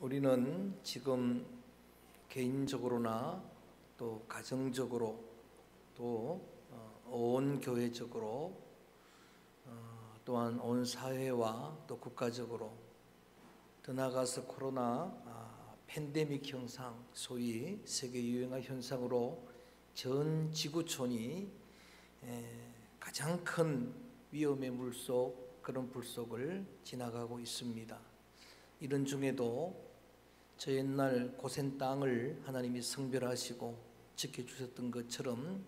우리는 지금 개인적으로나 또 가정적으로 또 온 교회적으로 또한 온 사회와 또 국가적으로 더 나아가서 코로나 팬데믹 현상, 소위 세계 유행화 현상으로 전 지구촌이 가장 큰 위험의 물속, 그런 불속을 지나가고 있습니다. 이런 중에도 저 옛날 고센 땅을 하나님이 성별하시고 지켜주셨던 것처럼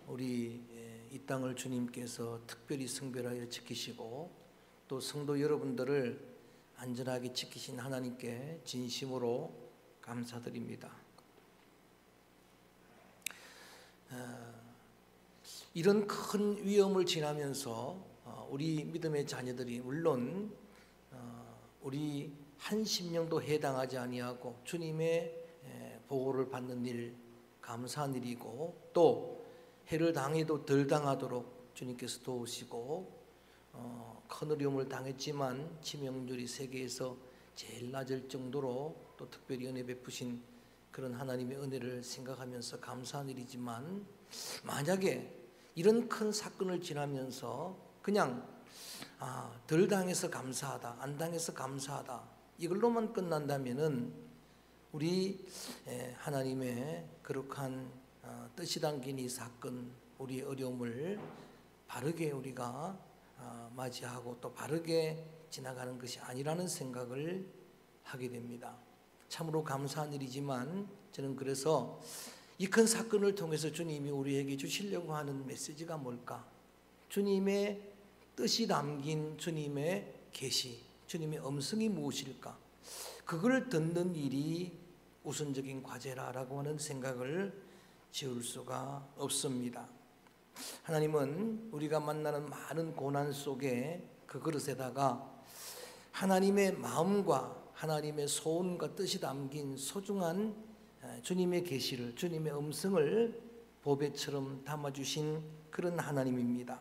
우리 이 땅을 주님께서 특별히 성별하여 지키시고 또 성도 여러분들을 안전하게 지키신 하나님께 진심으로 감사드립니다. 이런 큰 위험을 지나면서 우리 믿음의 자녀들이 물론 우리 한 심령도 해당하지 아니하고 주님의 보호를 받는 일 감사한 일이고 또 해를 당해도 덜 당하도록 주님께서 도우시고 큰 어려움을 당했지만 치명률이 세계에서 제일 낮을 정도로 또 특별히 은혜 베푸신 그런 하나님의 은혜를 생각하면서 감사한 일이지만 만약에 이런 큰 사건을 지나면서 그냥 덜 당해서 감사하다, 안 당해서 감사하다 이걸로만 끝난다면은 우리 하나님의 거룩한 뜻이 담긴 이 사건, 우리의 어려움을 바르게 우리가 맞이하고 또 바르게 지나가는 것이 아니라는 생각을 하게 됩니다. 참으로 감사한 일이지만 저는 그래서 이 큰 사건을 통해서 주님이 우리에게 주시려고 하는 메시지가 뭘까? 주님의 뜻이 담긴 주님의 계시, 주님의 음성이 무엇일까? 그걸 듣는 일이 우선적인 과제라고 하는 생각을 지울 수가 없습니다. 하나님은 우리가 만나는 많은 고난 속에 그 그릇에다가 하나님의 마음과 하나님의 소원과 뜻이 담긴 소중한 주님의 계시를, 주님의 음성을 보배처럼 담아주신 그런 하나님입니다.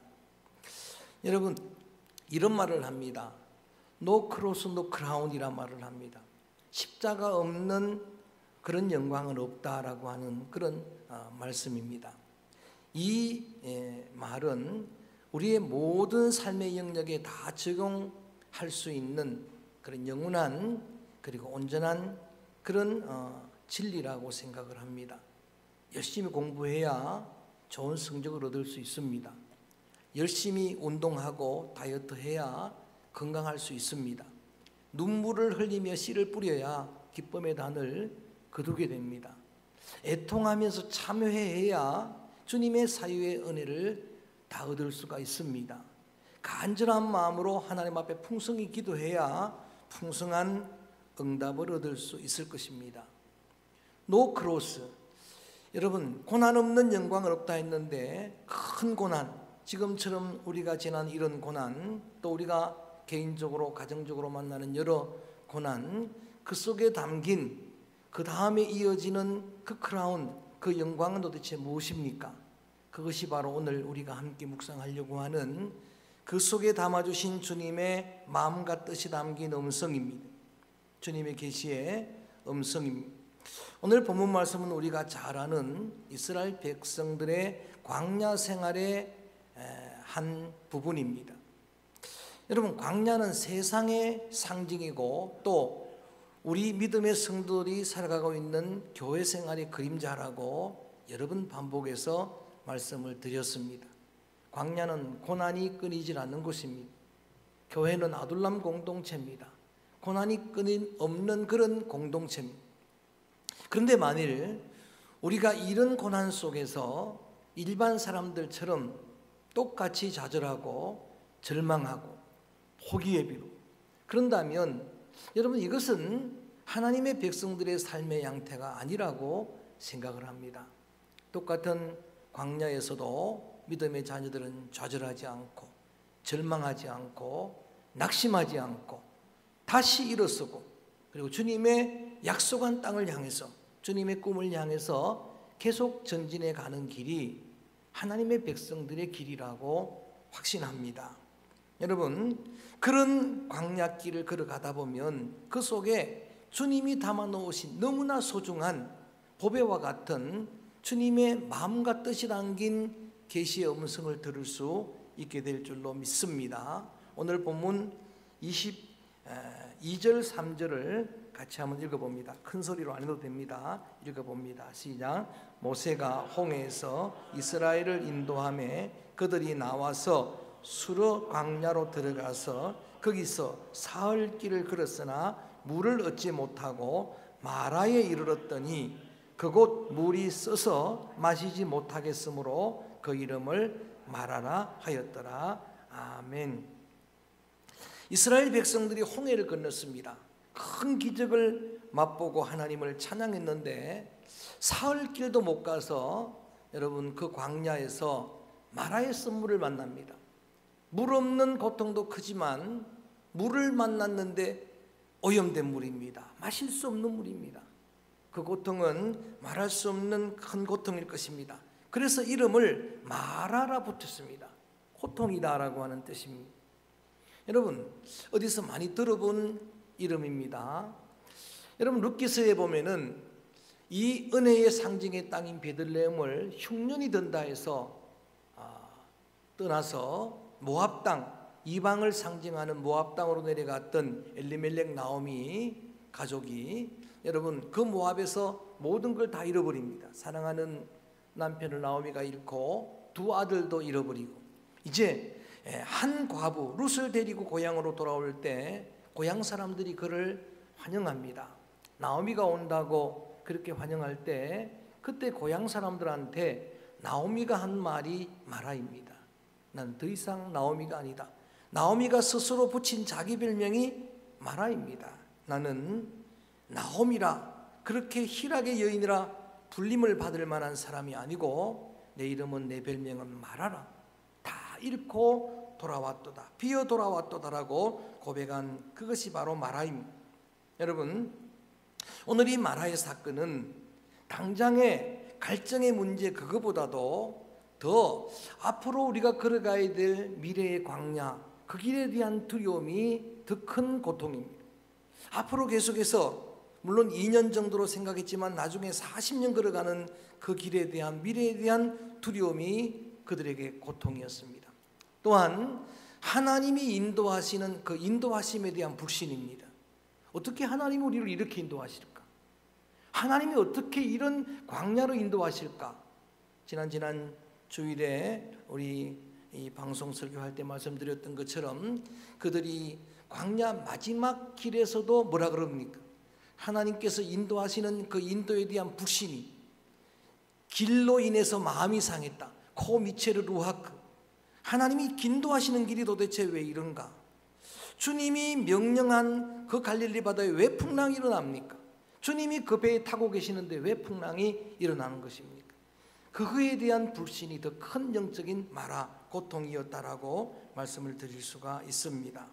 여러분 이런 말을 합니다. No cross, no crown이란 말을 합니다. 십자가 없는 그런 영광은 없다라고 하는 그런 말씀입니다. 이 말은 우리의 모든 삶의 영역에 다 적용할 수 있는 그런 영원한 그리고 온전한 그런 진리라고 생각을 합니다. 열심히 공부해야 좋은 성적을 얻을 수 있습니다. 열심히 운동하고 다이어트 해야 건강할 수 있습니다. 눈물을 흘리며 씨를 뿌려야 기쁨의 단을 거두게 됩니다. 애통하면서 참여해야 주님의 사유의 은혜를 다 얻을 수가 있습니다. 간절한 마음으로 하나님 앞에 풍성히 기도해야 풍성한 응답을 얻을 수 있을 것입니다. 노 크로스, 여러분 고난 없는 영광은 없다 했는데 큰 고난, 지금처럼 우리가 지난 이런 고난, 또 우리가 개인적으로 가정적으로 만나는 여러 고난, 그 속에 담긴 그 다음에 이어지는 그 크라운, 그 영광은 도대체 무엇입니까? 그것이 바로 오늘 우리가 함께 묵상하려고 하는 그 속에 담아주신 주님의 마음과 뜻이 담긴 음성입니다. 주님의 계시의 음성입니다. 오늘 본문 말씀은 우리가 잘 아는 이스라엘 백성들의 광야 생활의 한 부분입니다. 여러분 광야는 세상의 상징이고 또 우리 믿음의 성도들이 살아가고 있는 교회 생활의 그림자라고 여러 번 반복해서 말씀을 드렸습니다. 광야는 고난이 끊이질 않는 곳입니다. 교회는 아둘람 공동체입니다. 고난이 끊임없는 그런 공동체입니다. 그런데 만일 우리가 이런 고난 속에서 일반 사람들처럼 똑같이 좌절하고 절망하고 포기의 비로 그런다면 여러분 이것은 하나님의 백성들의 삶의 양태가 아니라고 생각을 합니다. 똑같은 광야에서도 믿음의 자녀들은 좌절하지 않고 절망하지 않고 낙심하지 않고 다시 일어서고 그리고 주님의 약속한 땅을 향해서 주님의 꿈을 향해서 계속 전진해 가는 길이 하나님의 백성들의 길이라고 확신합니다. 여러분 그런 광야길을 걸어가다 보면 그 속에 주님이 담아 놓으신 너무나 소중한 보배와 같은 주님의 마음과 뜻이 담긴 계시의 음성을 들을 수 있게 될 줄로 믿습니다. 오늘 본문 22절 3절을 같이 한번 읽어봅니다. 큰 소리로 안 해도 됩니다. 읽어봅니다. 시작. 모세가 홍해에서 이스라엘을 인도하며 그들이 나와서 수르 광야로 들어가서 거기서 사흘 길을 걸었으나 물을 얻지 못하고 마라에 이르렀더니 그곳 물이 써서 마시지 못하겠으므로 그 이름을 마라라 하였더라. 아멘. 이스라엘 백성들이 홍해를 건넜습니다. 큰 기적을 맛보고 하나님을 찬양했는데 사흘 길도 못 가서 여러분 그 광야에서 마라의 썰물을 만납니다. 물 없는 고통도 크지만 물을 만났는데 오염된 물입니다. 마실 수 없는 물입니다. 그 고통은 말할 수 없는 큰 고통일 것입니다. 그래서 이름을 마라라 붙였습니다. 고통이다라고 하는 뜻입니다. 여러분 어디서 많이 들어본 이름입니다. 여러분 룻기서에 보면은 이 은혜의 상징의 땅인 베들레헴을 흉년이 든다 해서 떠나서 모압 땅, 이방을 상징하는 모압 땅으로 내려갔던 엘리멜렉 나오미 가족이 여러분 그 모압에서 모든 걸 다 잃어버립니다. 사랑하는 남편을 나오미가 잃고 두 아들도 잃어버리고 이제 한 과부 룻을 데리고 고향으로 돌아올 때 고향 사람들이 그를 환영합니다. 나오미가 온다고 그렇게 환영할 때 그때 고향 사람들한테 나오미가 한 말이 마라입니다. 난 더 이상 나오미가 아니다. 나오미가 스스로 붙인 자기 별명이 마라입니다. 나는 나오미라 그렇게 희락의 여인이라 불림을 받을 만한 사람이 아니고 내 이름은 내 별명은 마라라. 다 잃고 돌아왔도다. 비어 돌아왔도다라고 고백한 그것이 바로 마라입니다. 여러분 오늘 이 마라의 사건은 당장의 갈증의 문제 그거보다도 더 앞으로 우리가 걸어가야 될 미래의 광야 그 길에 대한 두려움이 더 큰 고통입니다. 앞으로 계속해서 물론 2년 정도로 생각했지만 나중에 40년 걸어가는 그 길에 대한 미래에 대한 두려움이 그들에게 고통이었습니다. 또한 하나님이 인도하시는 그 인도하심에 대한 불신입니다. 어떻게 하나님이 우리를 이렇게 인도하실까? 하나님이 어떻게 이런 광야로 인도하실까? 지난 주일에 우리 이 방송 설교할 때 말씀드렸던 것처럼 그들이 광야 마지막 길에서도 뭐라 그럽니까? 하나님께서 인도하시는 그 인도에 대한 불신이 길로 인해서 마음이 상했다. 코 미체르 루하크. 하나님이 인도하시는 길이 도대체 왜 이런가? 주님이 명령한 그 갈릴리 바다에 왜 풍랑이 일어납니까? 주님이 그 배에 타고 계시는데 왜 풍랑이 일어나는 것입니까? 그거에 대한 불신이 더 큰 영적인 마라 고통이었다라고 말씀을 드릴 수가 있습니다.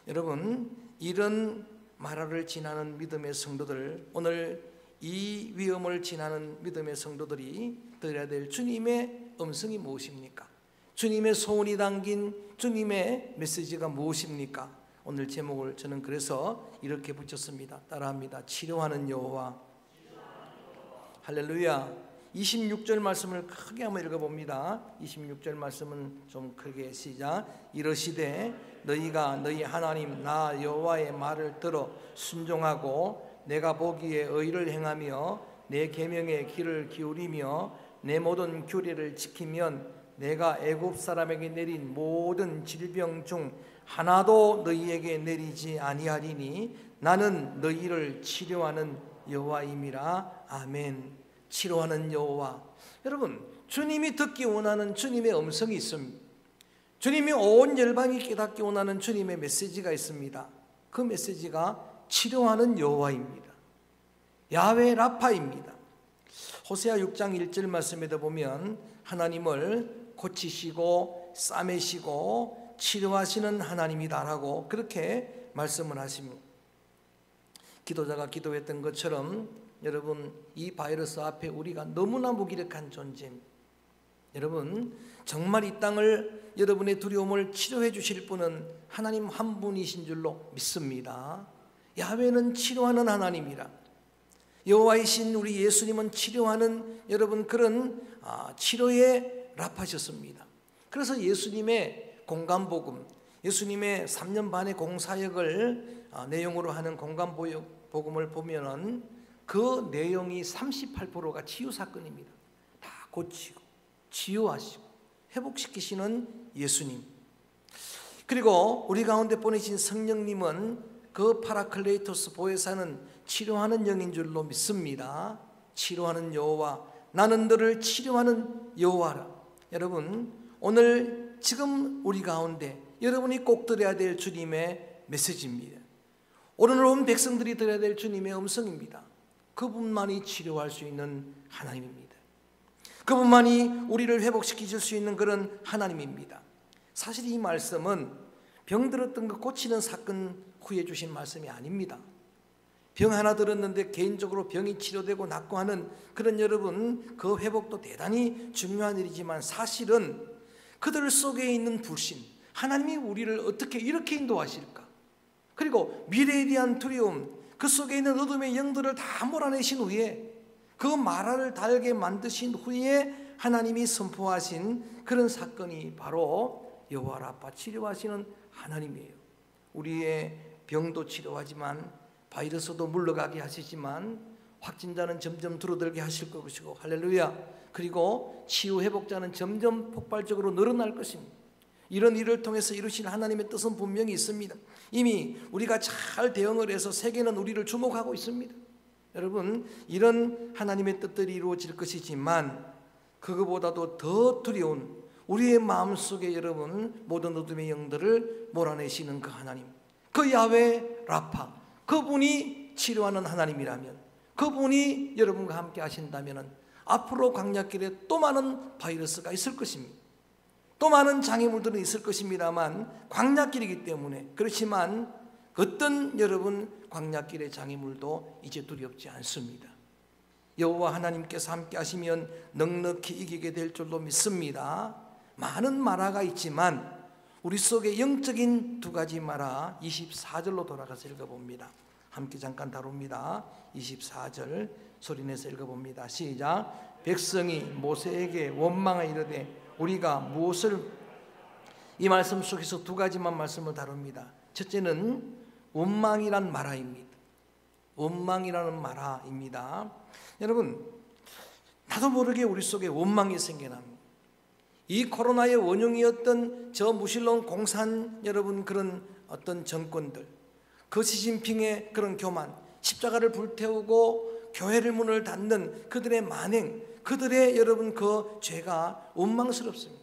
여러분 이런 마라를 지나는 믿음의 성도들 오늘 이 위험을 지나는 믿음의 성도들이 들어야 될 주님의 음성이 무엇입니까? 주님의 소원이 담긴 주님의 메시지가 무엇입니까? 오늘 제목을 저는 그래서 이렇게 붙였습니다. 따라합니다. 치료하는 여호와. 할렐루야. 26절 말씀을 크게 한번 읽어봅니다. 26절 말씀은 좀 크게 시작. 이르시되 너희가 너희 하나님 나 여호와의 말을 들어 순종하고 내가 보기에 의를 행하며 내 계명에 귀를 기울이며 내 모든 규례를 지키면 내가 애굽 사람에게 내린 모든 질병 중 하나도 너희에게 내리지 아니하리니 나는 너희를 치료하는 여호와임이라. 아멘. 치료하는 여호와. 여러분 주님이 듣기 원하는 주님의 음성이 있습니다. 주님이 온 열방이 깨닫기 원하는 주님의 메시지가 있습니다. 그 메시지가 치료하는 여호와입니다. 야훼 라파입니다. 호세아 6장 1절 말씀에도 보면 하나님을 고치시고 싸매시고 치료하시는 하나님이다라고 그렇게 말씀을 하십니다. 기도자가 기도했던 것처럼 여러분 이 바이러스 앞에 우리가 너무나 무기력한 존재입니다. 여러분 정말 이 땅을 여러분의 두려움을 치료해 주실 분은 하나님 한 분이신 줄로 믿습니다. 야훼는 치료하는 하나님이라. 여호와이신 우리 예수님은 치료하는 여러분 그런 치료의 라파셨습니다. 그래서 예수님의 공간복음, 예수님의 3년 반의 공사역을 내용으로 하는 공간복음을 보면은 그 내용이 38%가 치유 사건입니다. 다 고치고 치유하시고 회복시키시는 예수님. 그리고 우리 가운데 보내신 성령님은 그 파라클레이토스 보혜사는 치료하는 영인 줄로 믿습니다. 치료하는 여호와, 나는 너를 치료하는 여호와라. 여러분, 오늘 지금 우리 가운데 여러분이 꼭 들어야 될 주님의 메시지입니다. 오늘 온 백성들이 들어야 될 주님의 음성입니다. 그분만이 치료할 수 있는 하나님입니다. 그분만이 우리를 회복시키실 수 있는 그런 하나님입니다. 사실 이 말씀은 병들었던 거 고치는 사건 후에 주신 말씀이 아닙니다. 병 하나 들었는데 개인적으로 병이 치료되고 낫고 하는 그런 여러분 그 회복도 대단히 중요한 일이지만 사실은 그들 속에 있는 불신, 하나님이 우리를 어떻게 이렇게 인도하실까? 그리고 미래에 대한 두려움, 그 속에 있는 어둠의 영들을 다 몰아내신 후에 그 마라를 달게 만드신 후에 하나님이 선포하신 그런 사건이 바로 여호와 라파, 치료하시는 하나님이에요. 우리의 병도 치료하지만 바이러스도 물러가게 하시지만 확진자는 점점 줄어들게 하실 것이고, 할렐루야. 그리고 치유 회복자는 점점 폭발적으로 늘어날 것입니다. 이런 일을 통해서 이루신 하나님의 뜻은 분명히 있습니다. 이미 우리가 잘 대응을 해서 세계는 우리를 주목하고 있습니다. 여러분, 이런 하나님의 뜻들이 이루어질 것이지만 그거보다도 더 두려운 우리의 마음속에 여러분 모든 어둠의 영들을 몰아내시는 그 하나님, 그 야훼 라파, 그분이 치료하는 하나님이라면, 그분이 여러분과 함께 하신다면 앞으로 광야길에 또 많은 바이러스가 있을 것입니다. 또 많은 장애물들은 있을 것입니다만 광야길이기 때문에, 그렇지만 어떤 여러분 광야길의 장애물도 이제 두렵지 않습니다. 여호와 하나님께서 함께 하시면 넉넉히 이기게 될 줄로 믿습니다. 많은 마라가 있지만 우리 속에 영적인 두 가지 마라, 24절로 돌아가서 읽어봅니다. 함께 잠깐 다룹니다. 24절 소리내서 읽어봅니다. 시작. 백성이 모세에게 원망하여 이르되 우리가 무엇을, 이 말씀 속에서 두 가지만 말씀을 다룹니다. 첫째는 원망이란 마라입니다. 원망이라는 마라입니다. 여러분, 나도 모르게 우리 속에 원망이 생겨납니다. 이 코로나의 원흉이었던 저 무신론 공산 여러분 그런 어떤 정권들, 그 시진핑의 그런 교만, 십자가를 불태우고 교회를 문을 닫는 그들의 만행, 그들의 여러분 그 죄가 원망스럽습니다.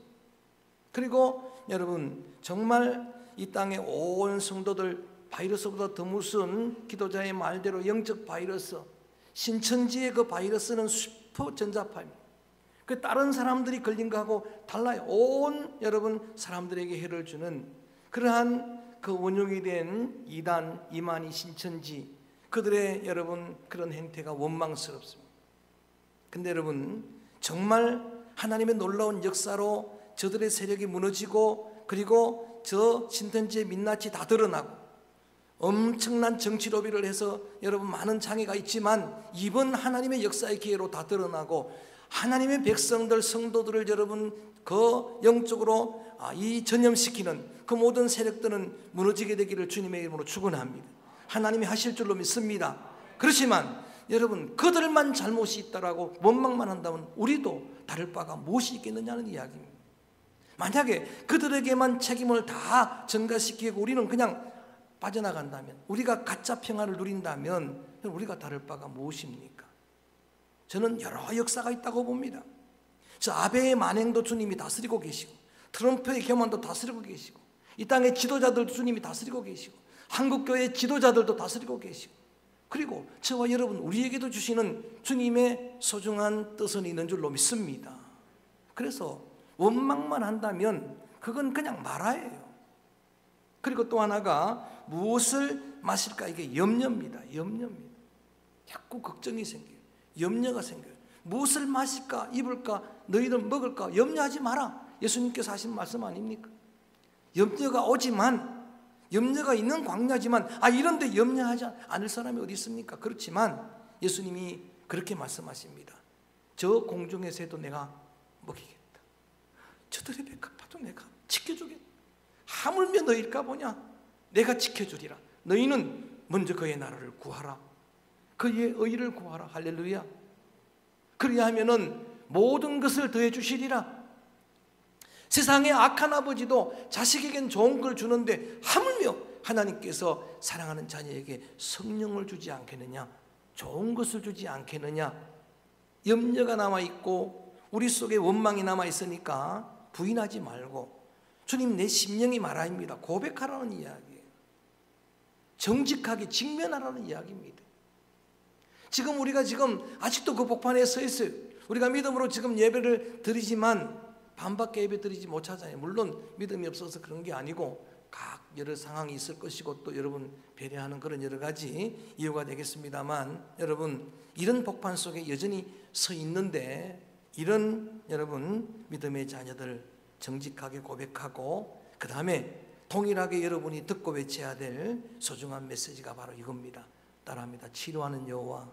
그리고 여러분 정말 이 땅의 온 성도들, 바이러스보다 더 무슨 기도자의 말대로 영적 바이러스, 신천지의 그 바이러스는 슈퍼 전자파입니다. 그 다른 사람들이 걸린 거하고 달라요. 온 여러분 사람들에게 해를 주는 그러한 그 원흉이 된 이단, 이만희, 신천지, 그들의 여러분 그런 행태가 원망스럽습니다. 근데 여러분 정말 하나님의 놀라운 역사로 저들의 세력이 무너지고, 그리고 저 신천지의 민낯이 다 드러나고 엄청난 정치 로비를 해서 여러분 많은 장애가 있지만 이번 하나님의 역사의 기회로 다 드러나고 하나님의 백성들, 성도들을 여러분 그 영적으로 이 전염시키는 그 모든 세력들은 무너지게 되기를 주님의 이름으로 축원합니다. 하나님이 하실 줄로 믿습니다. 그렇지만 여러분 그들만 잘못이 있다라고 원망만 한다면 우리도 다를 바가 무엇이 있겠느냐는 이야기입니다. 만약에 그들에게만 책임을 다 전가시키고 우리는 그냥 빠져나간다면, 우리가 가짜 평화를 누린다면 우리가 다를 바가 무엇입니까? 저는 여러 역사가 있다고 봅니다. 저 아베의 만행도 주님이 다스리고 계시고, 트럼프의 교만도 다스리고 계시고, 이 땅의 지도자들도 주님이 다스리고 계시고, 한국교회 지도자들도 다스리고 계시고, 그리고 저와 여러분 우리에게도 주시는 주님의 소중한 뜻은 있는 줄로 믿습니다. 그래서 원망만 한다면 그건 그냥 마라예요. 그리고 또 하나가 무엇을 마실까, 이게 염려입니다. 염려입니다. 자꾸 걱정이 생겨요. 염려가 생겨요. 무엇을 마실까, 입을까, 너희들 먹을까 염려하지 마라. 예수님께서 하신 말씀 아닙니까? 염려가 오지만 염려가 있는 광야지만 이런데 염려하지 않을 사람이 어디 있습니까? 그렇지만 예수님이 그렇게 말씀하십니다. 저 공중의 새도 내가 먹이겠다. 저들의 백합화도 내가 지켜주겠다. 하물며 너희일까 보냐? 내가 지켜주리라. 너희는 먼저 그의 나라를 구하라. 그의 의를 구하라. 할렐루야. 그리하면은 모든 것을 더해 주시리라. 세상의 악한 아버지도 자식에겐 좋은 걸 주는데 하물며 하나님께서 사랑하는 자녀에게 성령을 주지 않겠느냐? 좋은 것을 주지 않겠느냐? 염려가 남아있고 우리 속에 원망이 남아있으니까 부인하지 말고 주님 내 심령이 말아입니다. 고백하라는 이야기예요. 정직하게 직면하라는 이야기입니다. 지금 우리가 아직도 그 복판에 서 있어요. 우리가 믿음으로 지금 예배를 드리지만 반밖에 예배 드리지 못하잖아요. 물론 믿음이 없어서 그런 게 아니고 각 여러 상황이 있을 것이고 또 여러분 배려하는 그런 여러 가지 이유가 되겠습니다만 여러분 이런 복판 속에 여전히 서 있는데 이런 여러분 믿음의 자녀들 정직하게 고백하고 그 다음에 동일하게 여러분이 듣고 외쳐야 될 소중한 메시지가 바로 이겁니다. 따라합니다. 치료하는 여호와.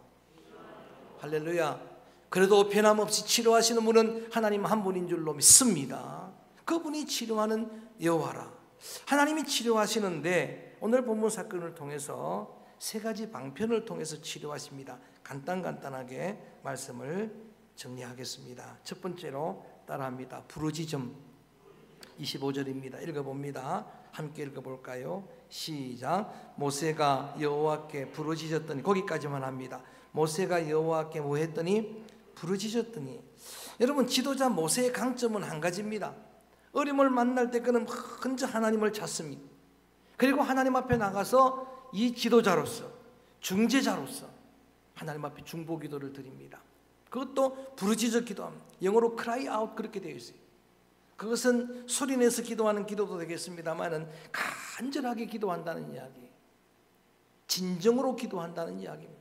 할렐루야. 그래도 변함없이 치료하시는 분은 하나님 한 분인 줄로 믿습니다. 그분이 치료하는 여호와라. 하나님이 치료하시는데 오늘 본문 사건을 통해서 세 가지 방편을 통해서 치료하십니다. 간단하게 말씀을 정리하겠습니다. 첫 번째로 따라합니다. 부르짖음 25절입니다. 읽어봅니다. 함께 읽어볼까요? 시작. 모세가 여호와께 부르짖었더니 거기까지만 합니다. 모세가 여호와께 뭐 했더니 부르짖었더니 여러분 지도자 모세의 강점은 한 가지입니다. 어려움을 만날 때 그는 먼저 하나님을 찾습니다. 그리고 하나님 앞에 나가서 이 지도자로서 중재자로서 하나님 앞에 중보 기도를 드립니다. 그것도 부르짖어 기도합니다. 영어로 cry out 그렇게 되어 있어요. 그것은 소리내서 기도하는 기도도 되겠습니다만은 간절하게 기도한다는 이야기, 진정으로 기도한다는 이야기입니다.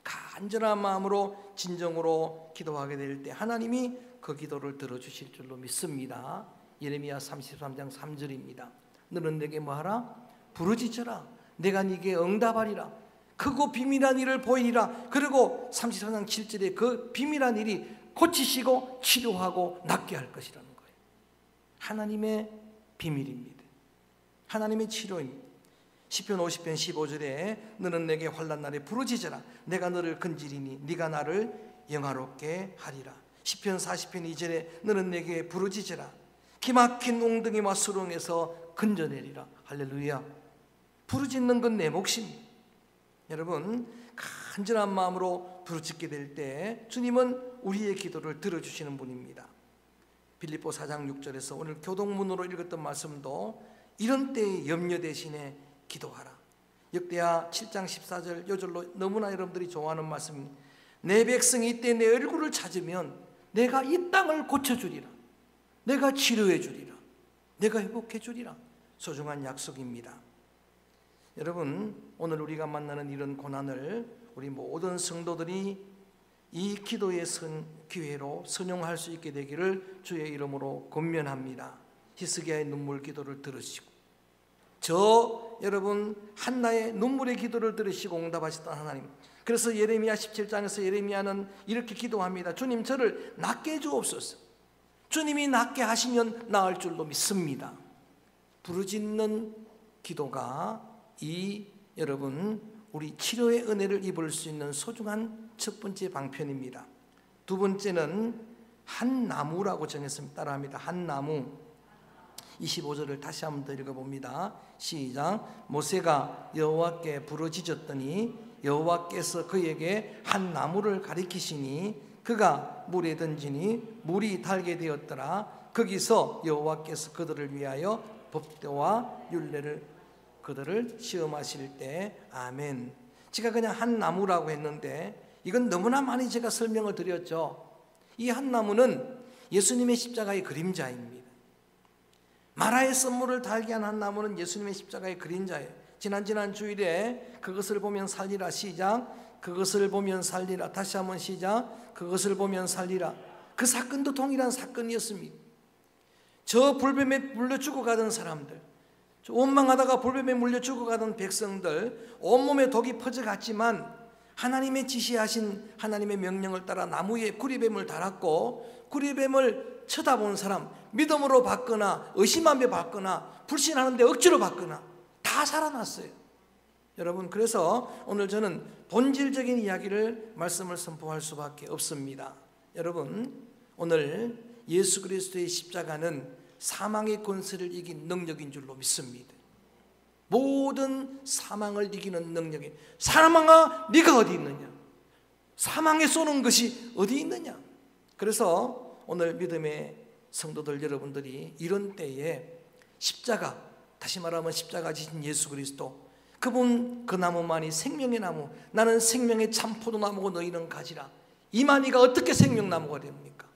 간절한 마음으로 진정으로 기도하게 될 때 하나님이 그 기도를 들어주실 줄로 믿습니다. 예레미야 33장 3절입니다. 너는 내게 뭐하라? 부르짖어라. 내가 네게 응답하리라. 크고 비밀한 일을 보이리라. 그리고 34장 7절에 그 비밀한 일이 고치시고 치료하고 낫게 할 것이라는 거예요. 하나님의 비밀입니다. 하나님의 치료입니다. 시편 50편 15절에 너는 내게 환난 날에 부르짖어라. 내가 너를 건지리니 네가 나를 영화롭게 하리라. 시편 40편 2절에 너는 내게 부르짖어라. 기막힌 웅덩이와 수렁에서 건져내리라. 할렐루야. 부르짖는 건 내 몫입니다. 여러분 간절한 마음으로 부르짖게 될 때 주님은 우리의 기도를 들어주시는 분입니다. 빌립보 4장 6절에서 오늘 교동문으로 읽었던 말씀도 이런 때에 염려 대신에 기도하라. 역대하 7장 14절 요절로 너무나 여러분들이 좋아하는 말씀입니다. 내 백성이 이때 내 얼굴을 찾으면 내가 이 땅을 고쳐주리라. 내가 치료해 주리라. 내가 회복해 주리라. 소중한 약속입니다. 여러분 오늘 우리가 만나는 이런 고난을 우리 모든 성도들이 이 기도의 기회로 선용할 수 있게 되기를 주의 이름으로 권면합니다. 히스기야의 눈물 기도를 들으시고 여러분 한나의 눈물의 기도를 들으시고 응답하셨던 하나님. 그래서 예레미야 17장에서 예레미야는 이렇게 기도합니다. 주님 저를 낫게 해주옵소서. 주님이 낫게 하시면 나을 줄로 믿습니다. 부르짖는 기도가 여러분 우리 치료의 은혜를 입을 수 있는 소중한 첫 번째 방편입니다. 두 번째는 한 나무라고 정했습니다. 따라합니다. 한 나무 25절을 다시 한번 더 읽어봅니다. 시작. 모세가 여호와께 부르짖었더니 여호와께서 그에게 한 나무를 가리키시니 그가 물에 던지니 물이 달게 되었더라. 거기서 여호와께서 그들을 위하여 법도와 율례를 그들을 시험하실 때 아멘. 제가 그냥 한 나무라고 했는데 이건 너무나 많이 제가 설명을 드렸죠. 이 한 나무는 예수님의 십자가의 그림자입니다. 마라의 선물을 달게 한 한 나무는 예수님의 십자가의 그림자예요. 지난 주일에 그것을 보면 살리라. 시작. 그것을 보면 살리라. 다시 한번 시작. 그것을 보면 살리라. 그 사건도 동일한 사건이었습니다. 저 불뱀에 물려 죽어가던 사람들, 원망하다가 불뱀에 물려 죽어가던 백성들, 온몸에 독이 퍼져갔지만 하나님의 지시하신 하나님의 명령을 따라 나무 위에 구리뱀을 달았고, 구리뱀을 쳐다보는 사람, 믿음으로 받거나 의심하며 받거나 불신하는데 억지로 받거나 다 살아났어요. 여러분, 그래서 오늘 저는 본질적인 이야기를 말씀을 선포할 수밖에 없습니다. 여러분, 오늘 예수 그리스도의 십자가는 사망의 권세를 이긴 능력인 줄로 믿습니다. 모든 사망을 이기는 능력이, 사망아 네가 어디 있느냐, 사망에 쏘는 것이 어디 있느냐. 그래서 오늘 믿음의 성도들 여러분들이 이런 때에 십자가, 다시 말하면 십자가 지신 예수 그리스도, 그분 그 나무만이 생명의 나무, 나는 생명의 참 포도나무고 너희는 가지라, 이만희가 어떻게 생명나무가 됩니까?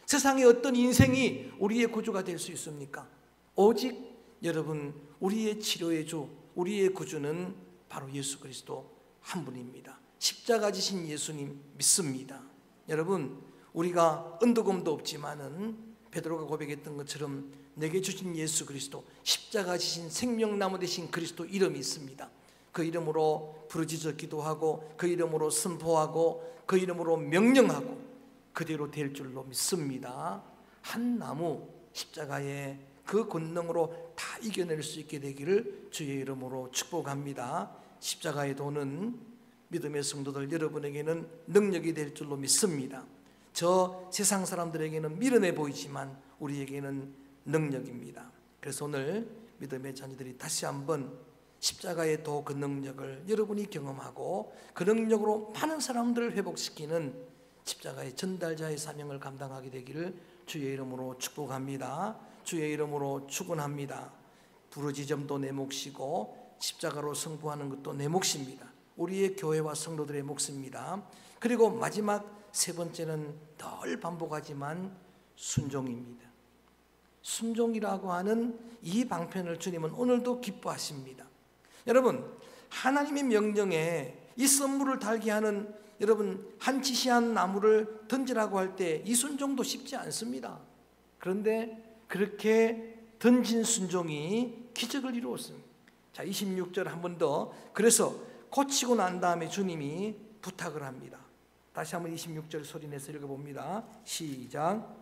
세상에 어떤 인생이 우리의 구주가 될 수 있습니까? 오직 여러분, 우리의 치료의 주, 우리의 구주는 바로 예수 그리스도 한 분입니다. 십자가 지신 예수님 믿습니다. 여러분, 우리가 은도금도 없지만은 베드로가 고백했던 것처럼 내게 주신 예수 그리스도, 십자가 지신 생명나무 되신 그리스도 이름이 있습니다. 그 이름으로 부르짖어 기도하고, 그 이름으로 선포하고, 그 이름으로 명령하고 그대로 될 줄로 믿습니다. 한 나무 십자가의 그 권능으로 다 이겨낼 수 있게 되기를 주의 이름으로 축복합니다. 십자가의 도는 믿음의 성도들 여러분에게는 능력이 될 줄로 믿습니다. 저 세상 사람들에게는 미련해 보이지만 우리에게는 능력입니다. 그래서 오늘 믿음의 자녀들이 다시 한번 십자가의 도 그 능력을 여러분이 경험하고, 그 능력으로 많은 사람들을 회복시키는 십자가의 전달자의 사명을 감당하게 되기를 주의 이름으로 축복합니다. 주의 이름으로 축원합니다. 부르짖음도 내 몫이고 십자가로 승부하는 것도 내 몫입니다. 우리의 교회와 성도들의 몫입니다. 그리고 마지막 세 번째는 늘 반복하지만 순종입니다. 순종이라고 하는 이 방편을 주님은 오늘도 기뻐하십니다. 여러분, 하나님의 명령에 이 선물을 달게 하는, 여러분, 한 지시한 나무를 던지라고 할 때 이 순종도 쉽지 않습니다. 그런데 그렇게 던진 순종이 기적을 이루었습니다. 자, 26절 한 번 더. 그래서 고치고 난 다음에 주님이 부탁을 합니다. 다시 한번 26절 소리내서 읽어봅니다. 시작.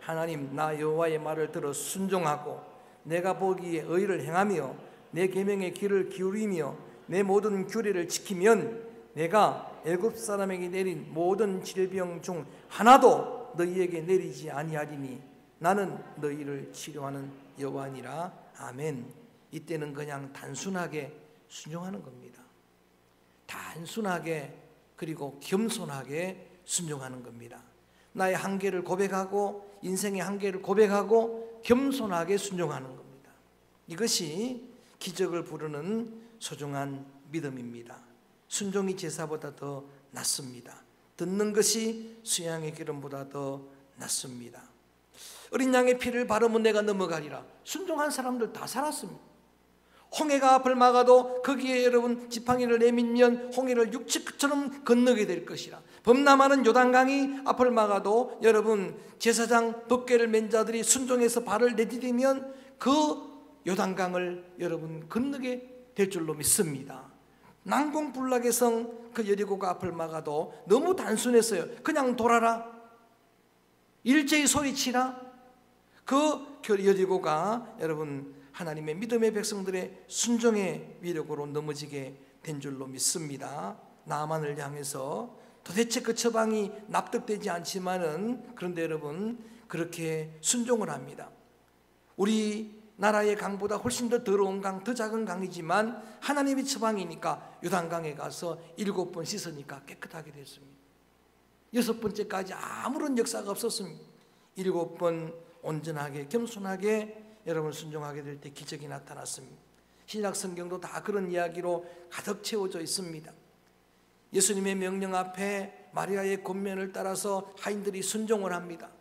하나님, 나 여호와의 말을 들어 순종하고 내가 보기에 의를 행하며 내 계명의 귀를 기울이며 내 모든 규례를 지키면 내가 애굽 사람에게 내린 모든 질병 중 하나도 너희에게 내리지 아니하리니 나는 너희를 치료하는 여호와니라. 아멘. 이때는 그냥 단순하게 순종하는 겁니다. 단순하게, 그리고 겸손하게 순종하는 겁니다. 나의 한계를 고백하고, 인생의 한계를 고백하고 겸손하게 순종하는 겁니다. 이것이 기적을 부르는 소중한 믿음입니다. 순종이 제사보다 더 낫습니다. 듣는 것이 수양의 기름보다 더 낫습니다. 어린 양의 피를 바르면 내가 넘어가리라. 순종한 사람들 다 살았습니다. 홍해가 앞을 막아도 거기에 여러분 지팡이를 내밀면 홍해를 육지처럼 건너게 될 것이라. 범람하는 요단강이 앞을 막아도 여러분 제사장 법궤를 맨 자들이 순종해서 발을 내디디면 그 요단강을 여러분 건너게 될 줄로 믿습니다. 난공불락의 성 그 여리고가 앞을 막아도 너무 단순했어요. 그냥 돌아라, 일제히 소리치라. 그 여리고가 여러분 하나님의 믿음의 백성들의 순종의 위력으로 넘어지게 된 줄로 믿습니다. 나만을 향해서 도대체 그 처방이 납득되지 않지만은, 그런데 여러분 그렇게 순종을 합니다. 우리 나라의 강보다 훨씬 더 더러운 강, 더 작은 강이지만 하나님의 처방이니까 요단강에 가서 7번 씻으니까 깨끗하게 됐습니다. 6번째까지 아무런 역사가 없었습니다. 7번 온전하게 겸손하게 여러분 순종하게 될 때 기적이 나타났습니다. 신약 성경도 다 그런 이야기로 가득 채워져 있습니다. 예수님의 명령 앞에 마리아의 권면을 따라서 하인들이 순종을 합니다.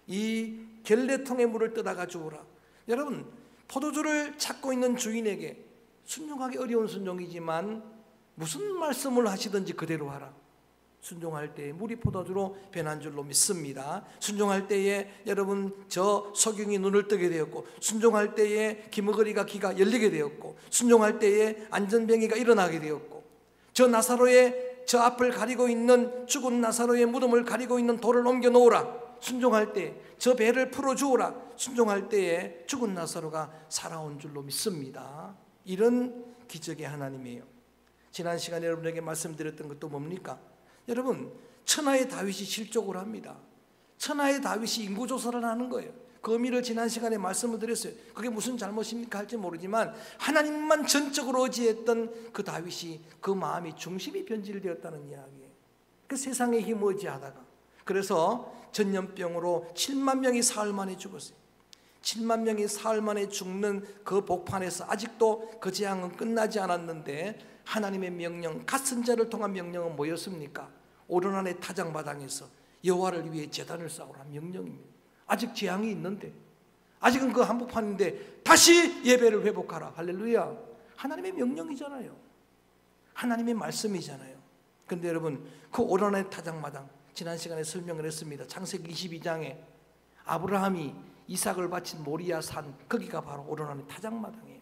이 결례통에 물을 떠다가 주우라. 여러분, 포도주를 찾고 있는 주인에게 순종하기 어려운 순종이지만 무슨 말씀을 하시든지 그대로 하라. 순종할 때에 물이 포도주로 변한 줄로 믿습니다. 순종할 때에 여러분 저 석영이 눈을 뜨게 되었고, 순종할 때에 기머거리가 귀가 열리게 되었고, 순종할 때에 안전병이가 일어나게 되었고, 저 나사로의 저 앞을 가리고 있는 죽은 나사로의 무덤을 가리고 있는 돌을 옮겨 놓으라. 순종할 때 저 배를 풀어주오라. 순종할 때에 죽은 나사로가 살아온 줄로 믿습니다. 이런 기적의 하나님이에요. 지난 시간에 여러분에게 말씀드렸던 것도 뭡니까? 여러분, 천하의 다윗이 실족을 합니다. 천하의 다윗이 인구조사를 하는 거예요. 그 의미를 지난 시간에 말씀을 드렸어요. 그게 무슨 잘못입니까 할지 모르지만 하나님만 전적으로 의지했던 그 다윗이 그 마음이 중심이 변질되었다는 이야기예요. 그 세상에 힘 의지하다가, 그래서 전염병으로 7만 명이 사흘 만에 죽었어요. 7만 명이 사흘 만에 죽는 그 복판에서 아직도 그 재앙은 끝나지 않았는데, 하나님의 명령, 갓선자를 통한 명령은 뭐였습니까? 오르난의 타작마당에서 여호와를 위해 제단을 쌓으라는 명령입니다. 아직 재앙이 있는데, 아직은 그 한복판인데 다시 예배를 회복하라. 할렐루야. 하나님의 명령이잖아요. 하나님의 말씀이잖아요. 그런데 여러분, 그 오르난의 타작마당, 지난 시간에 설명을 했습니다. 창세기 22장에 아브라함이 이삭을 바친 모리아 산, 거기가 바로 오르난의 타작마당이에요.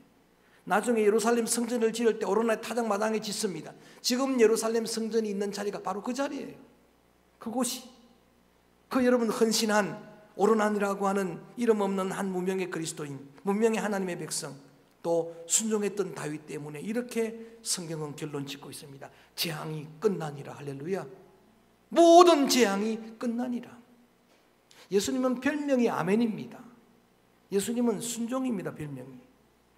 나중에 예루살렘 성전을 지을 때 오르난의 타작마당에 짓습니다. 지금 예루살렘 성전이 있는 자리가 바로 그 자리예요. 그곳이 그 여러분 헌신한 오르난이라고 하는 이름 없는 한 무명의 그리스도인, 무명의 하나님의 백성, 또 순종했던 다윗 때문에 이렇게 성경은 결론 짓고 있습니다. 재앙이 끝나니라. 할렐루야. 모든 재앙이 끝나니라. 예수님은 별명이 아멘입니다. 예수님은 순종입니다. 별명이.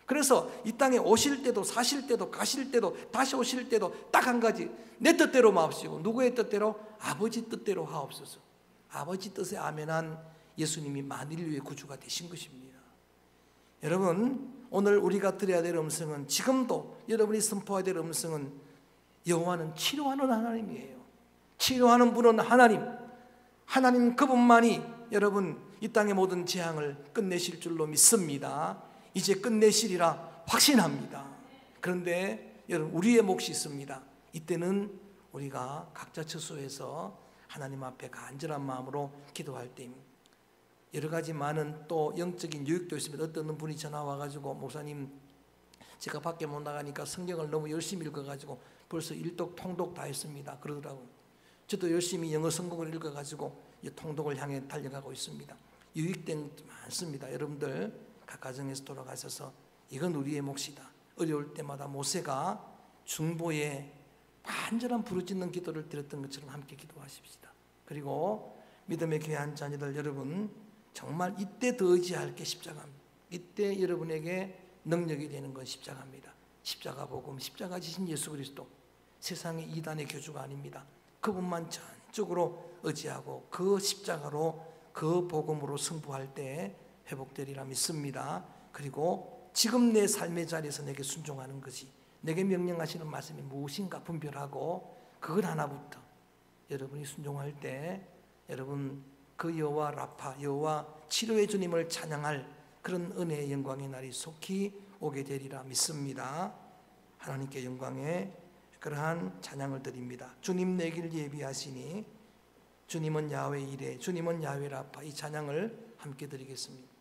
그래서 이 땅에 오실 때도 사실 때도 가실 때도 다시 오실 때도 딱 한 가지, 내 뜻대로 마옵시고 누구의 뜻대로? 아버지 뜻대로 하옵소서. 아버지 뜻에 아멘한 예수님이 만인류의 구주가 되신 것입니다. 여러분, 오늘 우리가 드려야 될 음성은, 지금도 여러분이 선포해야 될 음성은, 여호와는 치료하는 하나님이에요. 치료하는 분은 하나님, 하나님 그분만이 여러분 이 땅의 모든 재앙을 끝내실 줄로 믿습니다. 이제 끝내시리라 확신합니다. 그런데 여러분, 우리의 몫이 있습니다. 이때는 우리가 각자 처소에서 하나님 앞에 간절한 마음으로 기도할 때입니다. 여러 가지 많은 또 영적인 유익도 있습니다. 어떤 분이 전화 와가지고, 목사님 제가 밖에 못 나가니까 성경을 너무 열심히 읽어가지고 벌써 일독 통독 다 했습니다 그러더라고요. 저도 열심히 영어 성경을 읽어가지고 이 통독을 향해 달려가고 있습니다. 유익된 게 많습니다. 여러분들 각 가정에서 돌아가셔서 이건 우리의 몫이다. 어려울 때마다 모세가 중보에 간절한 부르짖는 기도를 드렸던 것처럼 함께 기도하십시다. 그리고 믿음의 귀한 자녀들 여러분, 정말 이때 더 의지할 게 십자가입니다. 이때 여러분에게 능력이 되는 건 십자가입니다. 십자가 복음, 십자가 지신 예수 그리스도, 세상의 이단의 교주가 아닙니다. 그분만 전적으로 의지하고 그 십자가로, 그 복음으로 승부할 때 회복되리라 믿습니다. 그리고 지금 내 삶의 자리에서 내게 순종하는 것이, 내게 명령하시는 말씀이 무엇인가 분별하고 그것 하나부터 여러분이 순종할 때 여러분 그 여호와 라파, 여호와 치료의 주님을 찬양할 그런 은혜의 영광의 날이 속히 오게 되리라 믿습니다. 하나님께 영광의 그러한 찬양을 드립니다. 주님 내 길 예비하시니 주님은 야훼 이레, 주님은 야훼 라파, 이 찬양을 함께 드리겠습니다.